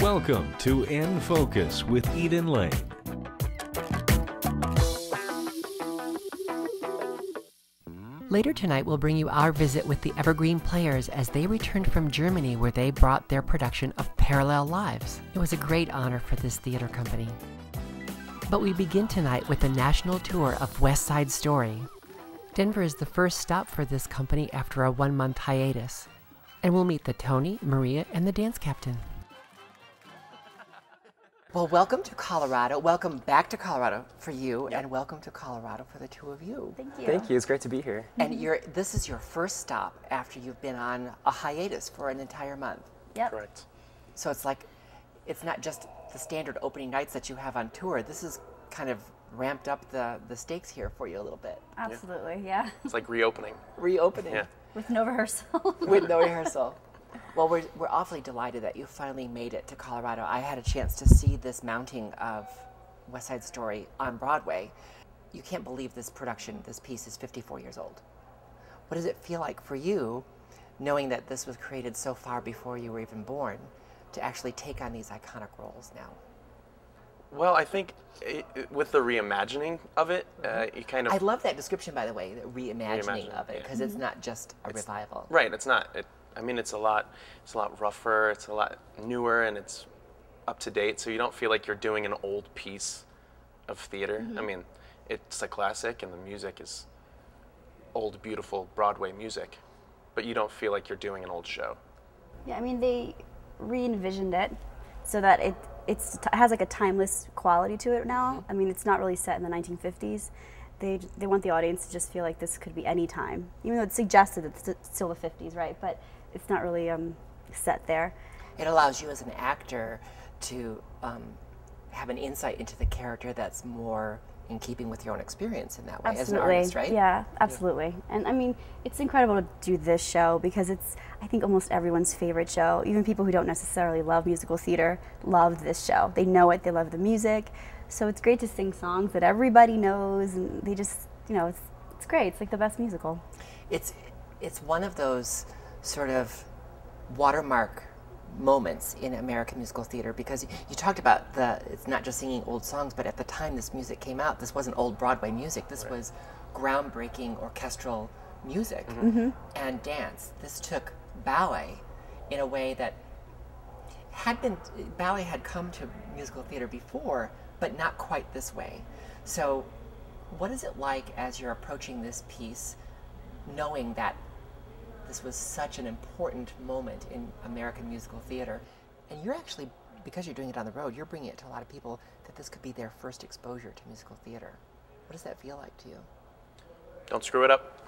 Welcome to In Focus with Eden Lane. Later tonight, we'll bring you our visit with the Evergreen Players as they returned from Germany, where they brought their production of Parallel Lives. It was a great honor for this theater company. But we begin tonight with the national tour of West Side Story. Denver is the first stop for this company after a one-month hiatus. And we'll meet the Tony, Maria, and the dance captain. Well, welcome to Colorado. Welcome back to Colorado for you, and welcome to Colorado for the two of you. Thank you. Thank you. It's great to be here. And this is your first stop after you've been on a hiatus for an entire month. Yep. Correct. So it's like, it's not just the standard opening nights that you have on tour. This is kind of ramped up the stakes here for you a little bit. Absolutely, yeah. It's like reopening. Reopening. Yeah. With no rehearsal. With no rehearsal. Well, we're awfully delighted that you finally made it to Colorado. I had a chance to see this mounting of West Side Story on Broadway. You can't believe this production, this piece is 54 years old. What does it feel like for you, knowing that this was created so far before you were even born, to actually take on these iconic roles now? Well, I think with the reimagining of it, you kind of... I love that description, by the way, the reimagining of it, because yeah. it's not just a revival. Right, it's not. I mean, it's a lot rougher, it's a lot newer, and it's up to date, so you don't feel like you're doing an old piece of theater. Mm-hmm. I mean, it's a classic, and the music is old, beautiful Broadway music, but you don't feel like you're doing an old show. Yeah, I mean, they re-envisioned it so that it has like a timeless quality to it now. I mean, it's not really set in the 1950s. They want the audience to just feel like this could be any time, even though it's suggested that it's still the 50s, right? But it's not really set there. It allows you as an actor to have an insight into the character that's more in keeping with your own experience in that way. Absolutely. As an artist, right? Yeah, absolutely. And I mean, it's incredible to do this show because it's, I think, almost everyone's favorite show. Even people who don't necessarily love musical theater love this show. They know it, they love the music. So it's great to sing songs that everybody knows, and they just, you know, it's great. It's like the best musical. It's one of those sort of watermark moments in American musical theater, because you talked about it's not just singing old songs, but at the time this music came out, this wasn't old Broadway music. This was groundbreaking orchestral music and dance. This took ballet in a way that ballet had come to musical theater before, but not quite this way. So what is it like as you're approaching this piece, knowing that this was such an important moment in American musical theater, and you're actually, because you're doing it on the road, you're bringing it to a lot of people that this could be their first exposure to musical theater. What does that feel like to you? Don't screw it up.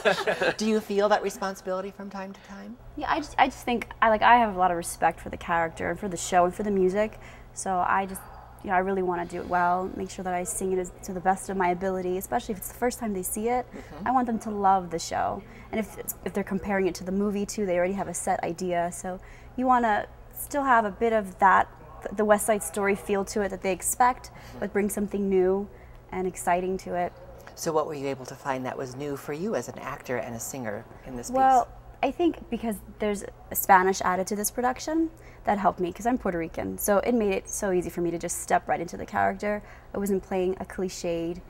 Yeah. Do you feel that responsibility from time to time? Yeah, I just think I have a lot of respect for the character and for the show and for the music. So I just, I really want to do it well, make sure that I sing it to the best of my ability, especially if it's the first time they see it. I want them to love the show. And if they're comparing it to the movie too, they already have a set idea. So you want to still have a bit of that, the West Side Story feel to it that they expect, but bring something new and exciting to it. So what were you able to find that was new for you as an actor and a singer in this piece? Well, I think because there's a Spanish added to this production, that helped me because I'm Puerto Rican. So it made it so easy for me to just step right into the character. I wasn't playing a cliched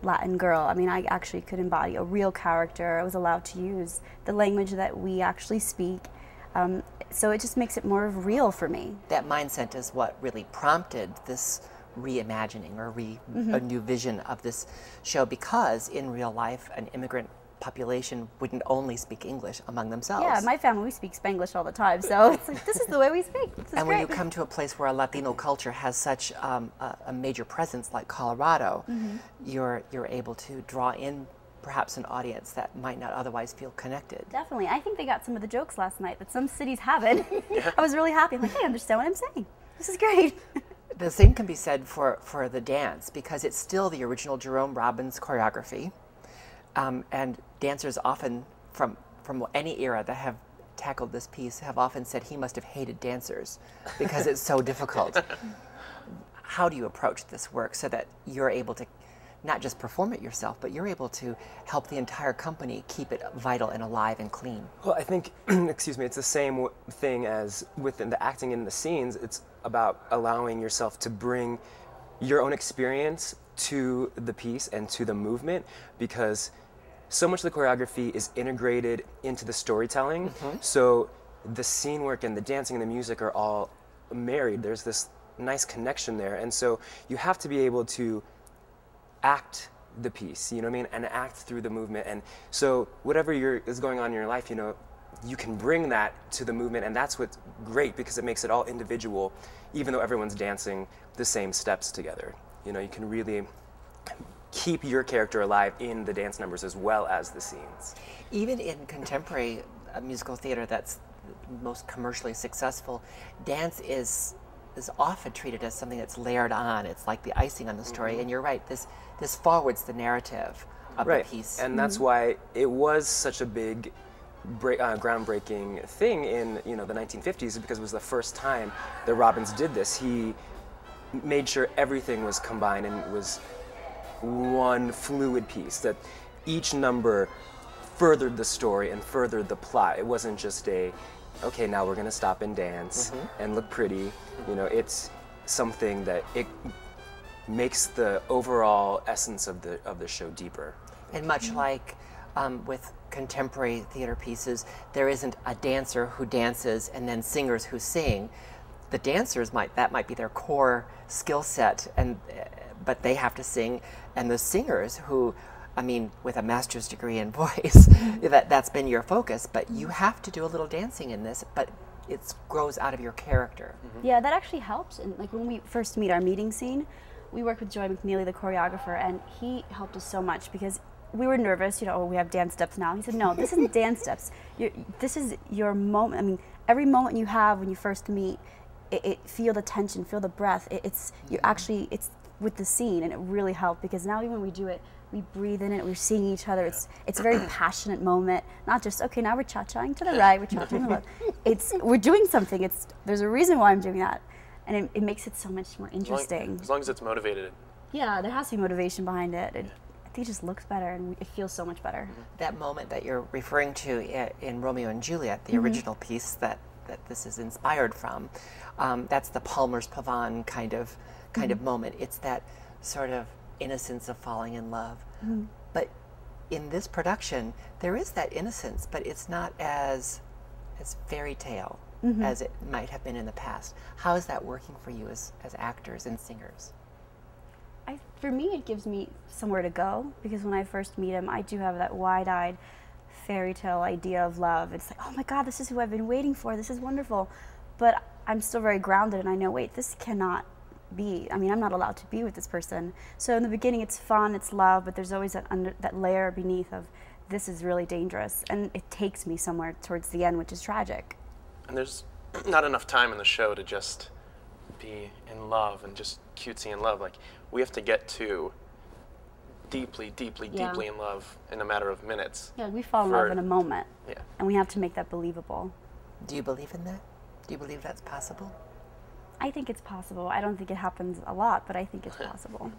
Latin girl. I mean, I actually could embody a real character. I was allowed to use the language that we actually speak. So it just makes it more real for me. That mindset is what really prompted this reimagining or a new vision of this show, because in real life, an immigrant population wouldn't only speak English among themselves. Yeah, my family, we speak Spanglish all the time, so it's like, this is the way we speak. And when you come to a place where a Latino culture has such a major presence like Colorado, you're able to draw in perhaps an audience that might not otherwise feel connected. Definitely. I think they got some of the jokes last night that some cities haven't. I was really happy. I'm like, hey, I understand what I'm saying. This is great. The same can be said for the dance, because it's still the original Jerome Robbins choreography. And dancers often, from any era that have tackled this piece, have often said he must have hated dancers because it's so difficult. How do you approach this work so that you're able to not just perform it yourself, but you're able to help the entire company keep it vital and alive and clean. Well, I think, excuse me, it's the same thing as within the acting in the scenes. It's about allowing yourself to bring your own experience to the piece and to the movement, because so much of the choreography is integrated into the storytelling. So the scene work and the dancing and the music are all married. There's this nice connection there. And so you have to be able to act the piece, you know what I mean, and act through the movement. And so whatever is going on in your life, you know, you can bring that to the movement, and that's what's great, because it makes it all individual, even though everyone's dancing the same steps together. You know, you can really keep your character alive in the dance numbers as well as the scenes. Even in contemporary musical theater that's most commercially successful, dance is often treated as something that's layered on. It's like the icing on the story. And you're right, this forwards the narrative of the piece. And that's why it was such a big groundbreaking thing in, you know, the 1950s, because it was the first time that Robbins did this. He made sure everything was combined and was one fluid piece, that each number furthered the story and furthered the plot. It wasn't just okay, now we're gonna stop and dance and look pretty. You know, it's something that it makes the overall essence of the show deeper. And much like with contemporary theater pieces, there isn't a dancer who dances and then singers who sing. The dancers that might be their core skill set, but they have to sing, and the singers who, I mean, with a master's degree in voice, that's been your focus, but you have to do a little dancing in this, but it grows out of your character. Yeah, that actually helps. And like when we first meet our meeting scene, we worked with Joy McNeely, the choreographer, and he helped us so much, because we were nervous, you know, oh, we have dance steps now. He said, no, this isn't dance steps. This is your moment. I mean, every moment you have when you first meet, feel the tension, feel the breath. It's with the scene, and it really helped, because now when we do it, we breathe in it, we're seeing each other. It's a very passionate moment, not just, okay, now we're cha-chaing to the right, we're cha-chaing to the left. We're doing something. There's a reason why I'm doing that, and it makes it so much more interesting. As long as it's motivated. Yeah, there has to be motivation behind it. I think it just looks better, and it feels so much better. That moment that you're referring to in Romeo and Juliet, the original piece that this is inspired from, that's the Palmer's Pavane kind of moment. It's that sort of innocence of falling in love. But in this production, there is that innocence, but it's not as fairy tale as it might have been in the past. How is that working for you as actors and singers? For me, it gives me somewhere to go, because when I first meet him, I do have that wide-eyed fairy tale idea of love. It's like, oh my God, this is who I've been waiting for. This is wonderful. But I'm still very grounded, and I know, wait, this cannot be. I mean, I'm not allowed to be with this person. So in the beginning, it's fun, it's love, but there's always that layer beneath of, this is really dangerous, and it takes me somewhere towards the end, which is tragic. And there's not enough time in the show to just be in love and just cutesy in love. Like, we have to get to deeply, deeply, deeply in love in a matter of minutes. Yeah, we fall in love in a moment. Yeah. And we have to make that believable. Do you believe in that? Do you believe that's possible? I think it's possible. I don't think it happens a lot, but I think it's possible.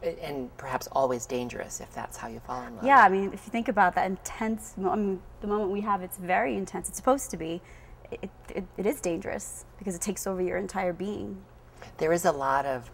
And perhaps always dangerous if that's how you fall in love. Yeah, I mean, if you think about that intense, I mean, the moment we have, it's very intense. It's supposed to be. It is dangerous, because it takes over your entire being. There is a lot of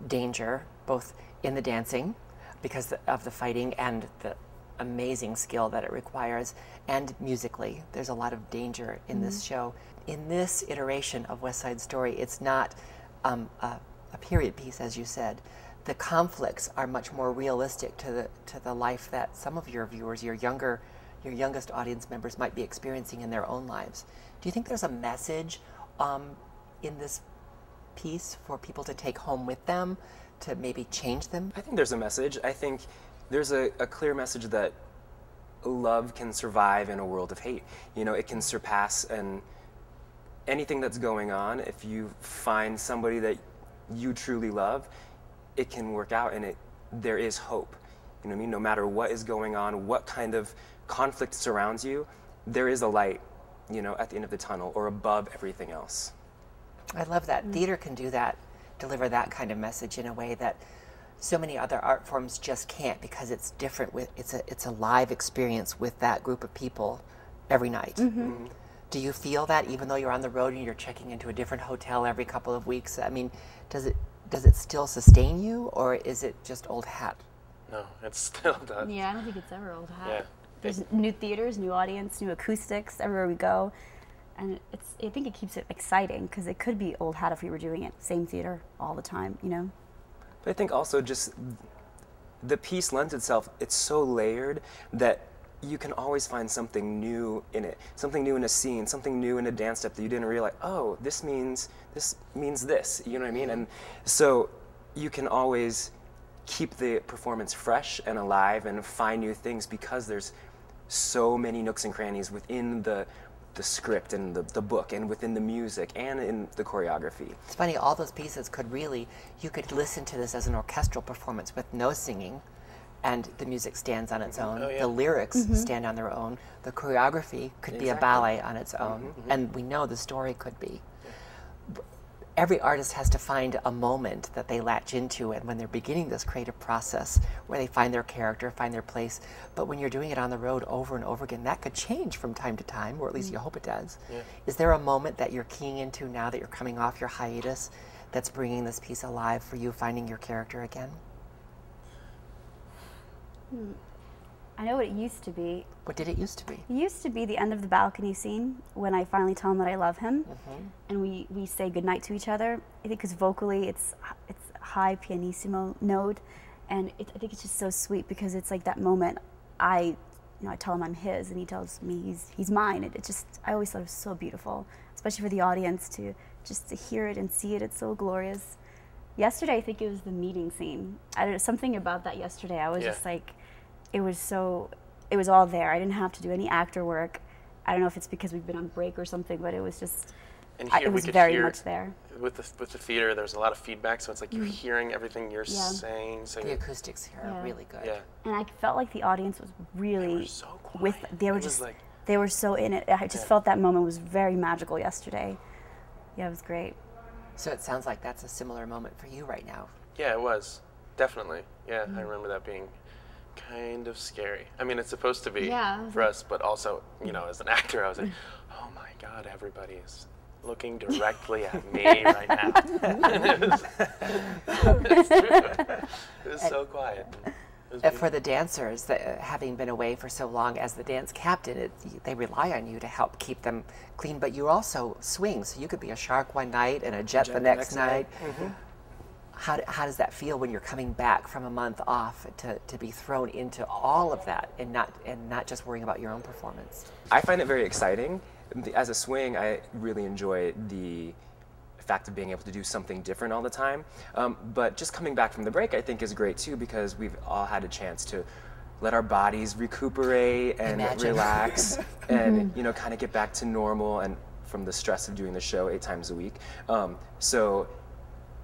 danger, both in the dancing, because of the fighting and the amazing skill that it requires, and musically. There's a lot of danger in this show. In this iteration of West Side Story, it's not a period piece, as you said. The conflicts are much more realistic to the life that some of your viewers, your youngest audience members, might be experiencing in their own lives. Do you think there's a message in this piece for people to take home with them, to maybe change them? I think there's a message. I think there's a clear message that love can survive in a world of hate. You know, it can surpass anything that's going on. If you find somebody that you truly love, it can work out, and there is hope. You know what I mean? No matter what is going on, what kind of conflict surrounds you, there is a light, you know, at the end of the tunnel, or above everything else. I love that. Theater can do that, deliver that kind of message in a way that so many other art forms just can't, because it's different. It's a live experience with that group of people every night. Mm-hmm. Do you feel that even though you're on the road and you're checking into a different hotel every couple of weeks? I mean, does it still sustain you, or is it just old hat? No, it still does. Yeah, I don't think it's ever old hat. Yeah. There's new theaters, new audience, new acoustics everywhere we go. And I think it keeps it exciting, because it could be old hat if we were doing it same theater all the time, you know? But I think also just the piece lends itself, it's so layered that you can always find something new in it, something new in a scene, something new in a dance step that you didn't realize, oh, this means this, you know what I mean? And so you can always keep the performance fresh and alive and find new things, because there's so many nooks and crannies within the script and the book and within the music and in the choreography. It's funny, all those pieces could really, you could listen to this as an orchestral performance with no singing, and the music stands on its own. The lyrics stand on their own. The choreography could be a ballet on its own, and we know the story could be. Every artist has to find a moment that they latch into, and when they're beginning this creative process, where they find their character, find their place. But when you're doing it on the road over and over again, that could change from time to time, or at least you hope it does. Yeah. Is there a moment that you're keying into now that you're coming off your hiatus that's bringing this piece alive for you, finding your character again? I know what it used to be. What did it used to be? It used to be the end of the balcony scene, when I finally tell him that I love him, and we say goodnight to each other. I think because vocally it's high pianissimo note, and I think it's just so sweet, because it's like that moment I tell him I'm his, and he tells me he's mine. It just, I always thought it was so beautiful, especially for the audience to hear it and see it. It's so glorious. Yesterday, I think it was the meeting scene. I don't know, something about that yesterday. I was just like, it was all there. I didn't have to do any actor work. I don't know if it's because we've been on break or something, but it was just, it was very much there. With the theater, there's a lot of feedback, so it's like you're hearing everything you're saying. So the acoustics here are really good. Yeah. And I felt like the audience was really they were so quiet. They were so in it. I just felt that moment was very magical yesterday. Yeah, it was great. So it sounds like that's a similar moment for you right now. Yeah, it was. Definitely. Yeah, I remember that being kind of scary. I mean, it's supposed to be for us, but also, as an actor, I was like, oh my God, everybody is looking directly at me right now. It was so quiet. For the dancers, having been away for so long as the dance captain, they rely on you to help keep them clean, but you also swing, so you could be a shark one night and a jet the next night. How does that feel when you're coming back from a month off to be thrown into all of that and not just worrying about your own performance? I find it very exciting. As a swing, I really enjoy the fact of being able to do something different all the time. But just coming back from the break, I think, is great too, because we've all had a chance to let our bodies recuperate and relax and kind of get back to normal and from the stress of doing the show 8 times a week. So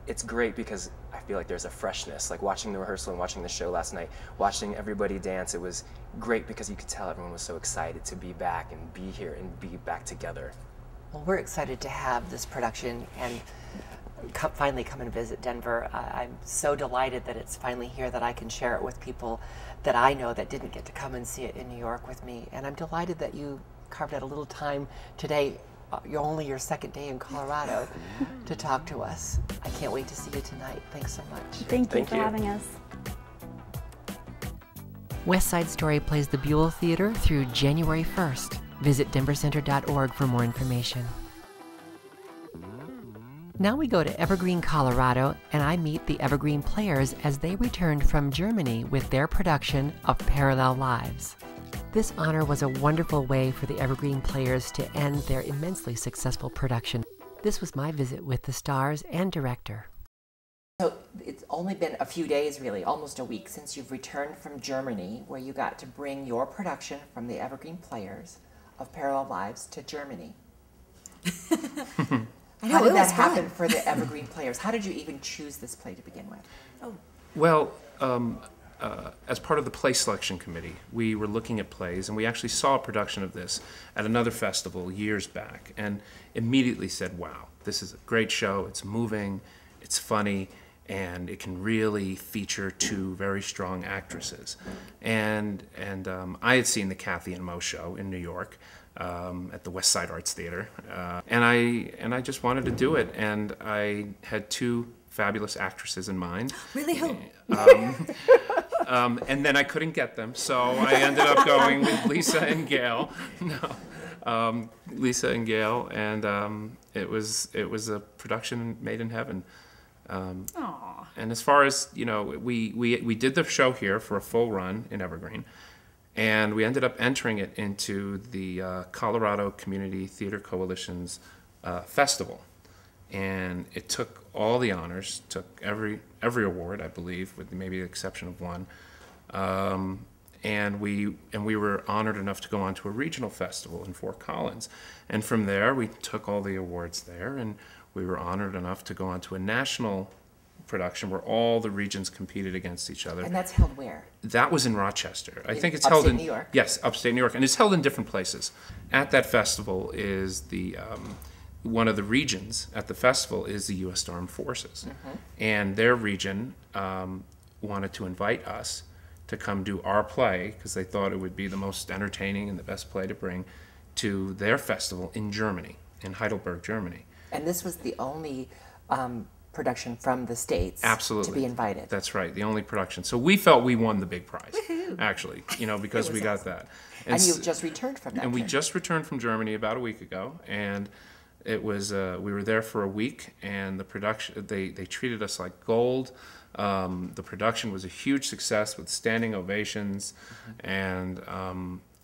it's great because I feel like there's a freshness, like watching the rehearsal and watching the show last night, watching everybody dance. It was great because you could tell everyone was so excited to be back and be here and be back together. Well, we're excited to have this production and finally come and visit Denver. I'm so delighted that it's finally here, that I can share it with people that I know that didn't get to come and see it in New York with me. And I'm delighted that you carved out a little time today, only your second day in Colorado, to talk to us. I can't wait to see you tonight. Thanks so much. Thank you for having us. West Side Story plays the Buell Theater through January 1st. Visit denvercenter.org for more information. Now we go to Evergreen, Colorado, and I meet the Evergreen Players as they returned from Germany with their production of Parallel Lives. This honor was a wonderful way for the Evergreen Players to end their immensely successful production. This was my visit with the stars and director. So it's only been a few days, really, almost a week, since you've returned from Germany, where you got to bring your production from the Evergreen Players of Parallel Lives to Germany. How did that happen for the Evergreen Players? How did you even choose this play to begin with? Well, as part of the play selection committee, we were looking at plays, and we actually saw a production of this at another festival years back, and immediately said, wow, this is a great show, it's moving, it's funny, and it can really feature two very strong actresses. And I had seen the Kathy and Mo show in New York at the West Side Arts Theater, and I just wanted to do it, and I had two fabulous actresses in mind. Really? Who? And then I couldn't get them, so I ended up going with Lisa and Gail. No, Lisa and Gail, and it was a production made in heaven. And as far as, you know, we did the show here for a full run in Evergreen, and we ended up entering it into the Colorado Community Theater Coalition's festival. And it took all the honors, took every award, I believe, with maybe the exception of one. And we were honored enough to go on to a regional festival in Fort Collins. And from there, we took all the awards there, and we were honored enough to go on to a national production where all the regions competed against each other. And that's held where? That was in Rochester. I think it's upstate held in New York? Yes, upstate New York, and it's held in different places. At that festival is the one of the regions at the festival is the U.S. Armed Forces, and their region wanted to invite us to come do our play because they thought it would be the most entertaining and the best play to bring to their festival in Germany, in Heidelberg, Germany. And this was the only production from the States Absolutely. to be invited. That's right, the only production. So we felt we won the big prize, actually, you know, because we got that. And you've just returned from that. And we just returned from Germany about a week ago, and it was we were there for a week, and the production they treated us like gold. The production was a huge success with standing ovations, and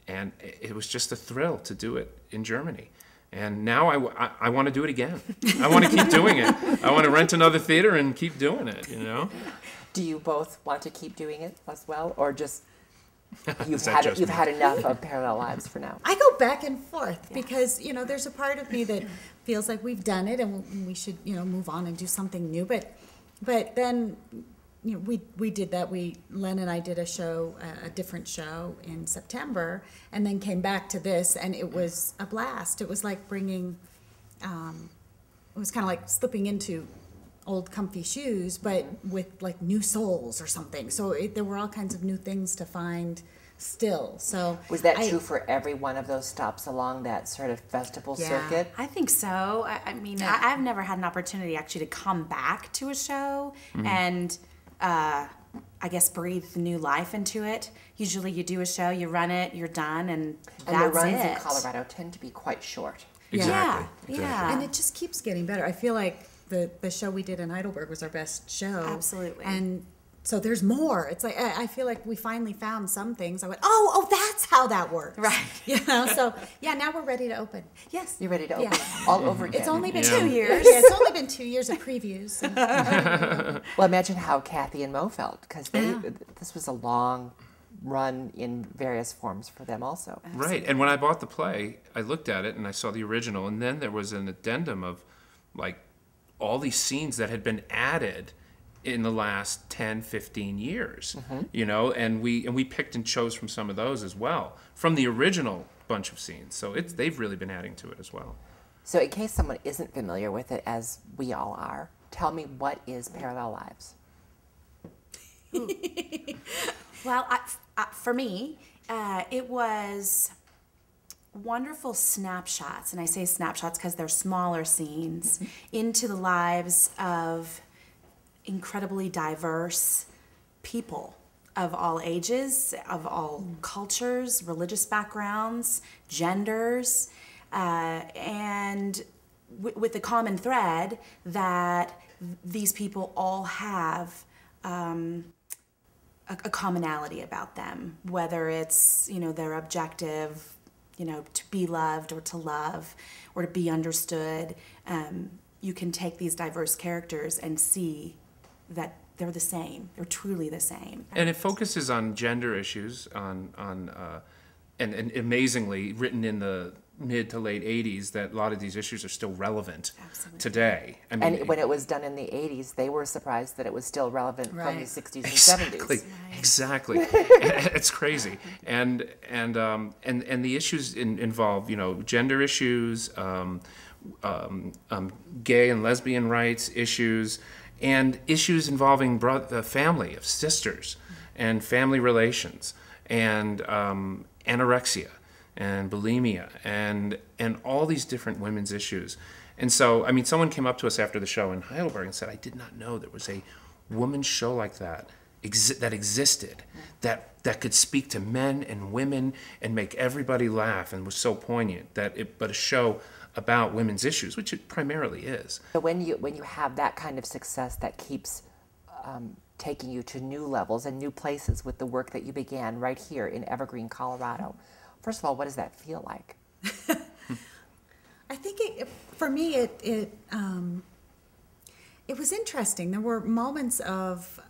it was just a thrill to do it in Germany. And now I want to do it again. I want to keep doing it. I want to rent another theater and keep doing it, you know? Do you both want to keep doing it as well, or just you've had enough of Parallel Lives for now? I go back and forth because, you know, there's a part of me that feels like we've done it and we should, you know, move on and do something new. But then, you know, we did that. Len and I did a show, a different show in September, and then came back to this, and it was a blast. It was like bringing, it was kind of like slipping into old comfy shoes, but with like new soles or something. So there were all kinds of new things to find still. So was that true for every one of those stops along that sort of festival circuit? I think so. I mean, I've never had an opportunity actually to come back to a show and I guess breathe new life into it. Usually you do a show, you run it, you're done, and that's it. And the runs in Colorado tend to be quite short. Exactly. Yeah. And it just keeps getting better. I feel like the show we did in Heidelberg was our best show. Absolutely. And so there's more. It's like I feel like we finally found some things. I went, oh, that's how that works. Right. You know. So yeah, now we're ready to open. Yes. You're ready to open all over again. It's only been 2 years. Yeah, it's only been 2 years of previews. Well, imagine how Kathy and Mo felt, because this was a long run in various forms for them also. Right, and when I bought the play, I looked at it and I saw the original, and then there was an addendum of like all these scenes that had been added in the last 10, 15 years, you know, and we picked and chose from some of those as well, from the original bunch of scenes. So they've really been adding to it as well. So in case someone isn't familiar with it, as we all are, tell me, what is Parallel Lives? Well, for me, it was wonderful snapshots, and I say snapshots because they're smaller scenes, into the lives of incredibly diverse people of all ages, of all cultures, religious backgrounds, genders, and with the common thread that these people all have a commonality about them, whether it's, you know, their objective, you know, to be loved or to love or to be understood. You can take these diverse characters and see that they're the same. They're truly the same. And it focuses on gender issues, and amazingly written in the mid to late 80s, that a lot of these issues are still relevant today. I mean, And when it was done in the 80s, they were surprised that it was still relevant from the 60s and 70s. Exactly. It's crazy. And the issues involve, you know, gender issues, gay and lesbian rights issues, and issues involving family, of sisters, and family relations, and anorexia, and bulimia, and all these different women's issues. And so, I mean, someone came up to us after the show in Heidelberg and said, I did not know there was a women's show like that that existed, that could speak to men and women and make everybody laugh, and was so poignant, but a show about women's issues, which it primarily is. So when you have that kind of success that keeps taking you to new levels and new places with the work that you began right here in Evergreen, Colorado, first of all, what does that feel like? I think for me, it was interesting. There were moments of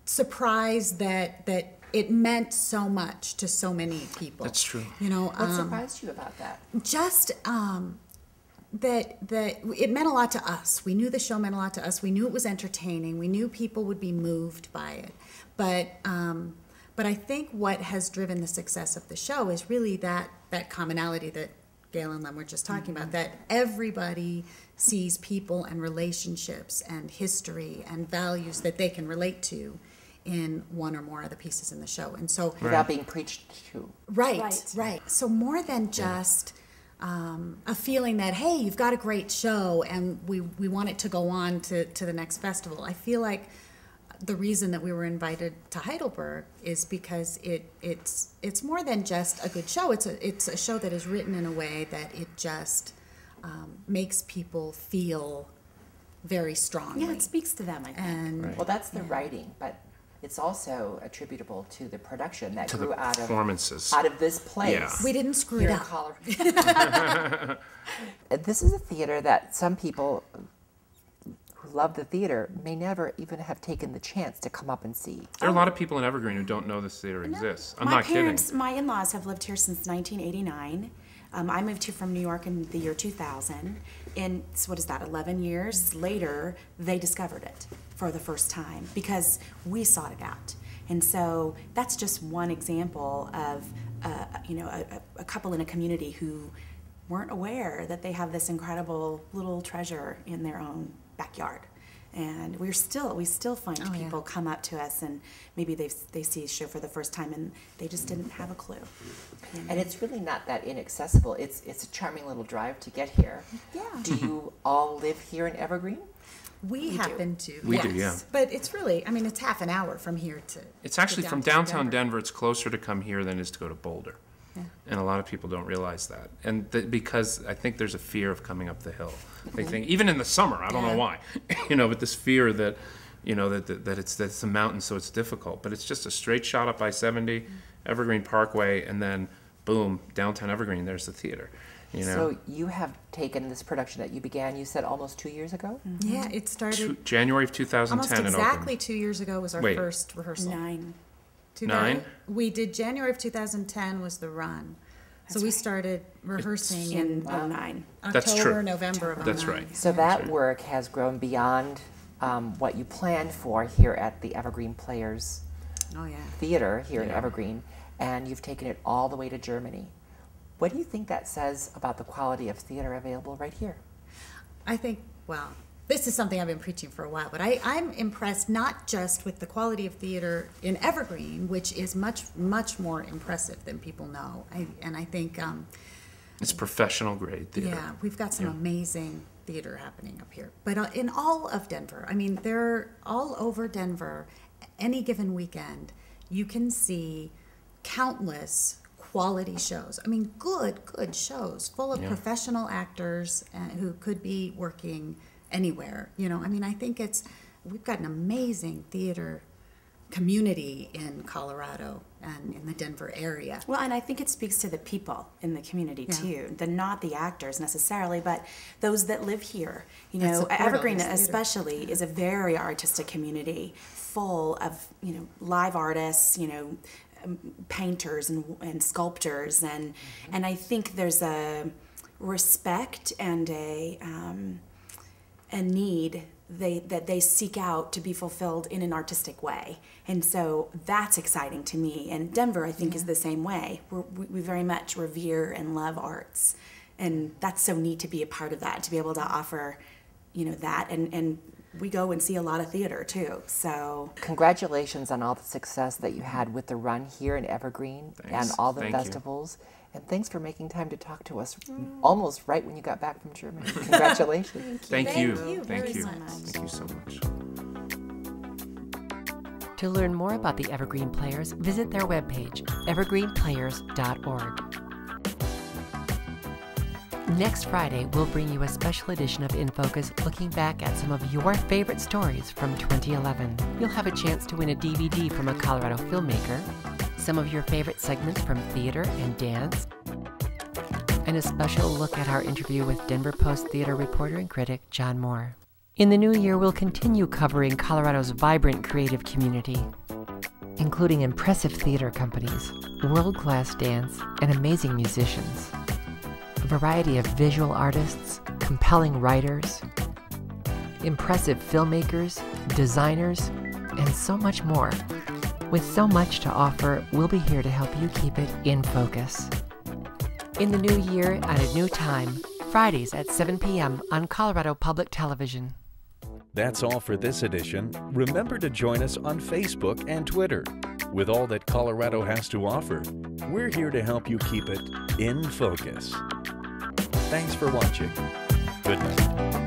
surprise that it meant so much to so many people. That's true. You know, What surprised you about that? just that it meant a lot to us. We knew the show meant a lot to us. We knew it was entertaining. We knew people would be moved by it. But I think what has driven the success of the show is really that commonality that Gail and Lem were just talking about, that everybody sees people and relationships and history and values that they can relate to in one or more of the pieces in the show. And so Without being preached to. Right. So more than just a feeling that, hey, you've got a great show and we want it to go on to the next festival. I feel like the reason that we were invited to Heidelberg is because it's more than just a good show. It's a show that is written in a way that it just makes people feel very strongly. Yeah, it speaks to them, I think. And Well, that's the writing, but it's also attributable to the production that To grew the performances. out of this place. Yeah. we didn't screw Here it in up. Colorado. This is a theater that some people who love the theater may never even have taken the chance to come up and see. There are a lot of people in Evergreen who don't know this theater exists. I'm not kidding. My in-laws have lived here since 1989. I moved here from New York in the year 2000. And so what is that, 11 years later, they discovered it for the first time because we sought it out. And so that's just one example of, a couple in a community who weren't aware that they have this incredible little treasure in their own backyard. And we still find people come up to us and maybe they see a show for the first time and they just didn't have a clue. And it's really not that inaccessible. It's a charming little drive to get here. Yeah. Do you all live here in Evergreen? We happen to. We yes. do, yeah. But it's really, it's half an hour from here to. It's actually from downtown Denver, it's closer to come here than it is to go to Boulder. Yeah. And a lot of people don't realize that. And because I think there's a fear of coming up the hill. They think, even in the summer, I don't know why, but this fear that, that it's a mountain, so it's difficult. But it's just a straight shot up I-70, Evergreen Parkway, and then boom, downtown Evergreen, there's the theater. So you have taken this production that you began, you said almost 2 years ago? Mm-hmm. Yeah, it started January of 2010 almost and exactly opened. 2 years ago was our first rehearsal. 9. 9? We did January of 2010 was the run. So we started rehearsing in 09. That's October, true. November of That's 09. right. So that work has grown beyond what you planned for here at the Evergreen Players Oh yeah. Theater here in Evergreen, and you've taken it all the way to Germany. What do you think that says about the quality of theater available right here? I think, well, this is something I've been preaching for a while, but I'm impressed not just with the quality of theater in Evergreen, which is much, much more impressive than people know. I think It's professional grade theater. yeah, we've got some amazing theater happening up here. But in all of Denver, they're all over Denver, any given weekend, you can see countless quality shows. Good shows full of professional actors who could be working anywhere. I think we've got an amazing theater community in Colorado and in the Denver area. Well, and I think it speaks to the people in the community too. Not the actors necessarily, but those that live here. Evergreen especially is a very artistic community, full of live artists, painters and sculptors, and I think there's a respect and a need that they seek out to be fulfilled in an artistic way, and so that's exciting to me. And Denver, I think, is the same way. We very much revere and love arts, and that's so neat to be a part of that, to be able to offer, that and we go and see a lot of theater too. So Congratulations on all the success that you had with the run here in Evergreen and all the festivals. And thanks for making time to talk to us almost right when you got back from Germany. Congratulations. Thank you. Thank you. Thank you so much. To learn more about the Evergreen Players, visit their webpage, evergreenplayers.org. Next Friday, we'll bring you a special edition of In Focus looking back at some of your favorite stories from 2011. You'll have a chance to win a DVD from a Colorado filmmaker, some of your favorite segments from theater and dance, and a special look at our interview with Denver Post theater reporter and critic John Moore. In the new year, we'll continue covering Colorado's vibrant creative community, including impressive theater companies, world-class dance, and amazing musicians, a variety of visual artists, compelling writers, impressive filmmakers, designers, and so much more. With so much to offer, we'll be here to help you keep it in focus. In the new year, at a new time, Fridays at 7 p.m. on Colorado Public Television. That's all for this edition. Remember to join us on Facebook and Twitter. With all that Colorado has to offer, we're here to help you keep it in focus. Thanks for watching. Good night.